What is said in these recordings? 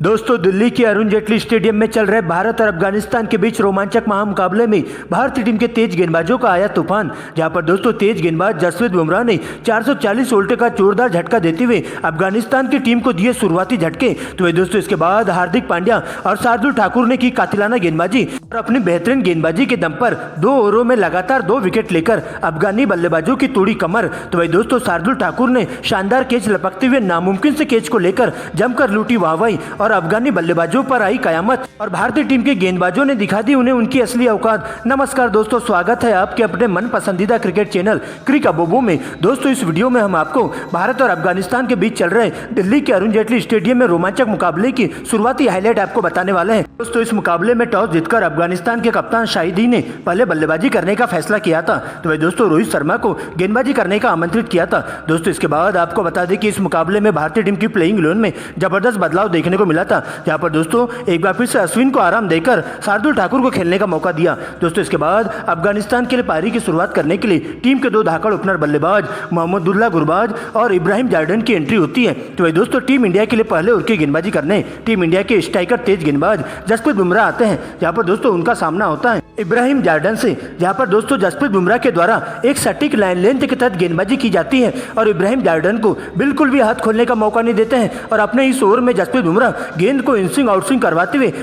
दोस्तों दिल्ली के अरुण जेटली स्टेडियम में चल रहे भारत और अफगानिस्तान के बीच रोमांचक महामुकाबले में भारतीय टीम के तेज गेंदबाजों का आया तूफान। जहां पर दोस्तों तेज गेंदबाज जसप्रीत बुमराह ने 440 वोल्ट का जोरदार झटका देते हुए अफगानिस्तान की टीम को दिए शुरुआती झटके। तो वही दोस्तों इसके बाद हार्दिक पांड्या और शार्दुल ठाकुर ने की कातिलाना गेंदबाजी और अपनी बेहतरीन गेंदबाजी के दम पर 2 ओवरों में लगातार 2 विकेट लेकर अफगानी बल्लेबाजों की तोड़ी कमर। तो वही दोस्तों शार्दुल ठाकुर ने शानदार कैच लपकते हुए नामुमकिन से कैच को लेकर जमकर लूटी वाहवाही और अफगानी बल्लेबाजों पर आई कयामत और भारतीय टीम के गेंदबाजों ने दिखा दी उन्हें उनकी असली औकात। नमस्कार दोस्तों, स्वागत है आपके अपने मन पसंदीदा क्रिकेट चैनल क्रिक अबोबो में। दोस्तों इस वीडियो में हम आपको भारत और अफगानिस्तान के बीच चल रहे दिल्ली के अरुण जेटली स्टेडियम में रोमांचक मुकाबले की शुरुआती हाईलाइट आपको बताने वाले हैं। दोस्तों इस मुकाबले में टॉस जीतकर अफगानिस्तान के कप्तान शाहिदी ने पहले बल्लेबाजी करने का फैसला किया था। तो वही दोस्तों रोहित शर्मा को गेंदबाजी करने का आमंत्रित किया था। दोस्तों इसके बाद आपको बता दें कि इस मुकाबले में भारतीय टीम की प्लेइंग 11 में जबरदस्त बदलाव देखने को मिला था। जहां पर दोस्तों एक बार फिर से अश्विन को आराम देकर शार्दुल ठाकुर को खेलने का मौका दिया। दोस्तों इसके बाद अफगानिस्तान के लिए पारी की शुरुआत करने के लिए टीम के 2 धाकड़ ओपनर बल्लेबाज मोहम्मदुल्लाह गुरबाज और इब्राहिम जार्डन की एंट्री होती है। तो वही दोस्तों टीम इंडिया के लिए पहले ओवर की गेंदबाजी करने टीम इंडिया के स्ट्राइकर तेज गेंदबाज जसप्रीत बुमराह आते हैं। जहां पर दोस्तों उनका सामना होता है इब्राहिम जार्डन से। जहां पर दोस्तों जसप्रीत बुमराह के द्वारा एक सटीक लाइन लेंथ के तहत गेंदबाजी की जाती है और इब्राहिम जार्डन को बिल्कुल भी हाथ खोलने का मौका नहीं देते हैं और अपने इस ओवर में जसप्रीत बुमराह गेंद को इनस्विंग आउटस्विंग करवाते हुए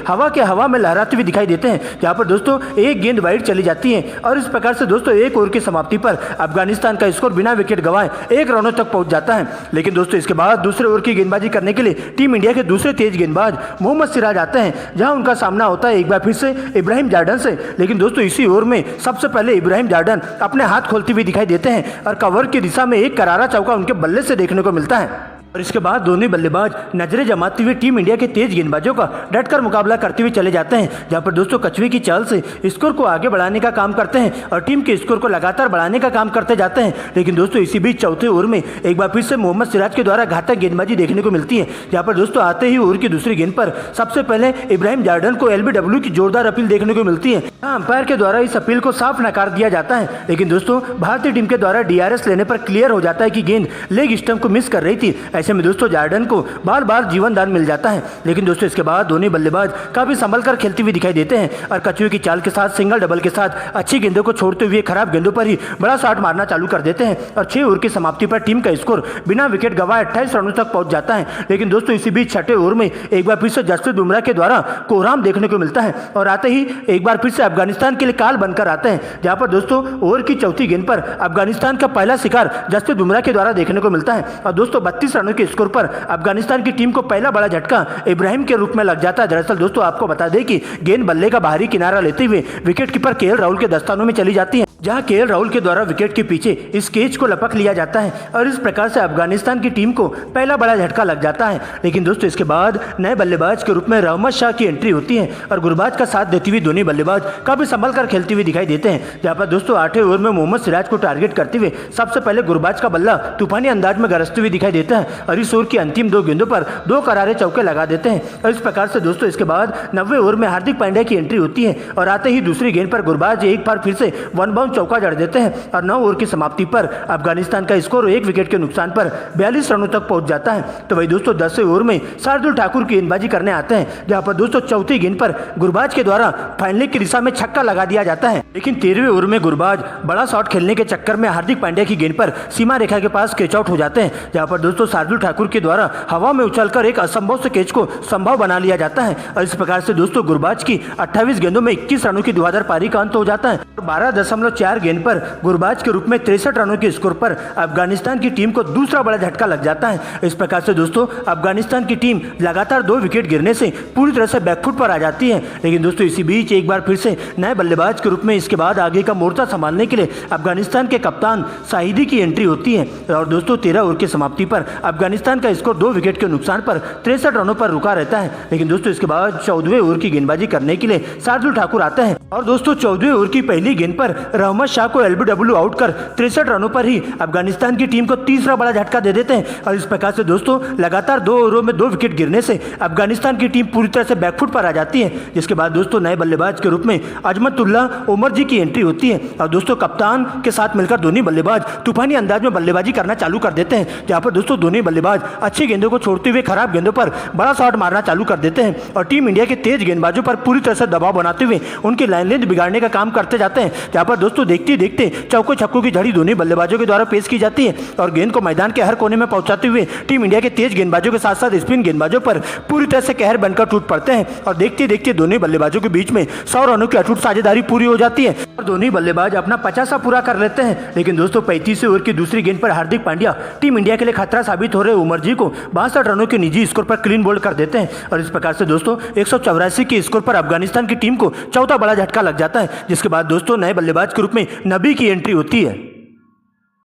हवा में लहराते हुए दिखाई देते हैं। जहां पर दोस्तों एक गेंद वाइड चली जाती है और इस प्रकार से दोस्तों एक ओवर की समाप्ति पर अफगानिस्तान का स्कोर बिना विकेट गंवाए 1 रनों तक पहुंच जाता है। लेकिन दोस्तों इसके बाद दूसरे ओवर की गेंदबाजी करने के लिए टीम इंडिया के दूसरे तेज गेंदबाज मोहम्मद सिराज आते हैं। जहां उनका सामना होता है एक बार फिर से इब्राहिम जार्डन से। लेकिन दोस्तों इसी ओवर में सबसे पहले इब्राहिम जार्डन अपने हाथ खोलते हुए दिखाई देते हैं और कवर की दिशा में एक करारा चौका उनके बल्ले से देखने को मिलता है। और इसके बाद दोनों बल्लेबाज नजरें जमाते हुए टीम इंडिया के तेज गेंदबाजों का डटकर मुकाबला करते हुए चले जाते हैं। जहां पर दोस्तों कछुए की चाल से स्कोर को आगे बढ़ाने का काम करते हैं और टीम के स्कोर को लगातार बढ़ाने का काम करते जाते हैं। लेकिन दोस्तों इसी बीच चौथे ओवर में एक बार फिर से मोहम्मद सिराज के द्वारा घातक गेंदबाजी देखने को मिलती है। जहां पर दोस्तों आते ही ओवर की दूसरी गेंद पर सबसे पहले इब्राहिम जार्डन को LBW की जोरदार अपील देखने को मिलती है। अंपायर के द्वारा इस अपील को साफ नकार दिया जाता है। लेकिन दोस्तों भारतीय टीम के द्वारा DRS लेने पर क्लियर हो जाता है कि गेंद लेग स्टंप को मिस कर रही थी। ऐसे में दोस्तों जार्डन को बार बार जीवन दान मिल जाता है। लेकिन दोस्तों इसके बाद दोनों बल्लेबाज काफी संभल कर खेलते हुए दिखाई देते हैं और कछुए की चाल के साथ सिंगल डबल के साथ अच्छी गेंदों को छोड़ते हुए खराब गेंदों पर ही बड़ा शॉट मारना चालू कर देते हैं और 6 ओवर की समाप्ति पर टीम का स्कोर बिना विकेट गंवाए 28 रनों तक पहुंच जाता है। लेकिन दोस्तों इसी बीच छठे ओवर में एक बार फिर से जसप्रीत बुमराह के द्वारा कोहराम देखने को मिलता है और आते ही एक बार फिर से अफगानिस्तान के लिए काल बनकर आते हैं। जहां पर दोस्तों ओवर की चौथी गेंद पर अफगानिस्तान का पहला शिकार जसप्रीत बुमराह के द्वारा देखने को मिलता है और दोस्तों 32 रनों के स्कोर पर अफगानिस्तान की टीम को पहला बड़ा झटका इब्राहिम के रूप में लग जाता है। दरअसल दोस्तों आपको बता दें कि गेंद बल्ले का बाहरी किनारा लेते हुए विकेटकीपर KL राहुल के दस्तानों में चली जाती है। जहां KL राहुल के द्वारा विकेट के पीछे इस कैच को लपक लिया जाता है और इस प्रकार से अफगानिस्तान की टीम को पहला बड़ा झटका लग जाता है। लेकिन दोस्तों इसके बाद नए बल्लेबाज के रूप में रहमत शाह की एंट्री होती है और गुरबाज का साथ देते हुए दोनों बल्लेबाज काफी संभल कर खेलते हुए दिखाई देते हैं। जहां पर दोस्तों 8वें ओवर में मोहम्मद सिराज को टारगेट करते हुए सबसे पहले गुरबाज का बल्ला तूफानी अंदाज में गरजते हुए दिखाई देता है और इस ओवर की अंतिम 2 गेंदों पर 2 करारे चौके लगा देते हैं। और इस प्रकार से दोस्तों इसके बाद 90वें ओवर में हार्दिक पांड्या की एंट्री होती है और आते ही दूसरी गेंद पर गुरबाज एक बार फिर से 1 बाउंड चौका जड़ देते हैं और 9 ओवर की समाप्ति पर अफगानिस्तान का स्कोर 1 विकेट के नुकसान पर 42 रनों तक पहुंच जाता है। तो वही दोस्तों 10वें ओवर में शार्दुल ठाकुर की गेंदबाजी करने आते हैं। जहां पर दोस्तों चौथी गेंद पर गुरबाज के द्वारा फाइनल की दिशा में छक्का लगा दिया जाता है। लेकिन 13वें ओवर में गुरबाज बड़ा शॉट खेलने के चक्कर में हार्दिक पांड्या की गेंद पर सीमा रेखा के पास कैच आउट हो जाते हैं। जहां पर दोस्तों शार्दुल ठाकुर के द्वारा हवा में उछलकर एक असंभव से कैच को संभव बना लिया जाता है और इस प्रकार से दोस्तों गुरबाज की 28 गेंदों में 21 रनों की धुआंधार पारी का अंत हो जाता है। 12.4 गेंद पर गुरबाज के रूप में 63 रनों के स्कोर पर अफगानिस्तान की टीम को दूसरा बड़ा झटका लग जाता है। इस प्रकार से दोस्तों अफगानिस्तान की टीम लगातार 2 विकेट गिरने से पूरी तरह से बैकफुट पर आ जाती है। लेकिन दोस्तों इसी बीच एक बार फिर से नए बल्लेबाज के रूप में इसके बाद आगे का मोर्चा संभालने के लिए अफगानिस्तान के कप्तान शाहिदी की एंट्री होती है और दोस्तों 13 ओवर की समाप्ति पर अफगानिस्तान का स्कोर 2 विकेट के नुकसान पर 63 रनों पर रुका रहता है। लेकिन दोस्तों इसके बाद 14वें ओवर की गेंदबाजी करने के लिए शार्दुल ठाकुर आते हैं और दोस्तों 14वें ओवर की पहली गेंद पर रहमत शाह को LBW आउट कर 63 रनों पर ही अफगानिस्तान की टीम को तीसरा बड़ा झटका दे देते हैं और इस प्रकार से दोस्तों लगातार 2 ओवरों में 2 विकेट गिरने से अफगानिस्तान की टीम पूरी तरह से बैकफुट पर आ जाती है। जिसके बाद दोस्तों नए बल्लेबाज के रूप में अजमतुल्लाह उमर जी की एंट्री होती है और दोस्तों कप्तान के साथ मिलकर दोनों बल्लेबाज तूफानी अंदाज में बल्लेबाजी करना चालू कर देते हैं, जहां पर दोस्तों दोनों बल्लेबाज अच्छी गेंदों को छोड़ते हुए खराब गेंदों पर बड़ा शॉट मारना चालू कर देते हैं और टीम इंडिया के तेज गेंदबाजों पर पूरी तरह से दबाव बनाते हुए उनकी लाइन लेंथ बिगाड़ने का काम करते जाते हैं। जहां पर दोस्तों देखते देखते चौकों छक्कों की झड़ी दोनों बल्लेबाजों के द्वारा पेश की जाती है और गेंद को मैदान के हर कोने में पहुंचाते हुए टीम इंडिया के तेज गेंदबाजों के साथ साथ स्पिन गेंदबाजों पर पूरी तरह से कहर बनकर टूट पड़ते हैं और देखते देखते दोनों बल्लेबाजों के बीच में 100 रनों की अटूट साझेदारी पूरी हो जाती है और दोनों बल्लेबाज अपना 50 पूरा कर लेते हैं। लेकिन दोस्तों 35 ओवर की दूसरी गेंद पर हार्दिक पांड्या टीम इंडिया के लिए खतरा साबित हो रहे उमर जी को 62 रनों के निजी स्कोर पर क्लीन बोल्ड कर देते हैं और इस प्रकार से दोस्तों 184 के स्कोर पर अफगानिस्तान की टीम को चौथा बड़ा झटका लग जाता है, जिसके बाद दोस्तों नए बल्लेबाज के रूप में नबी की एंट्री होती है।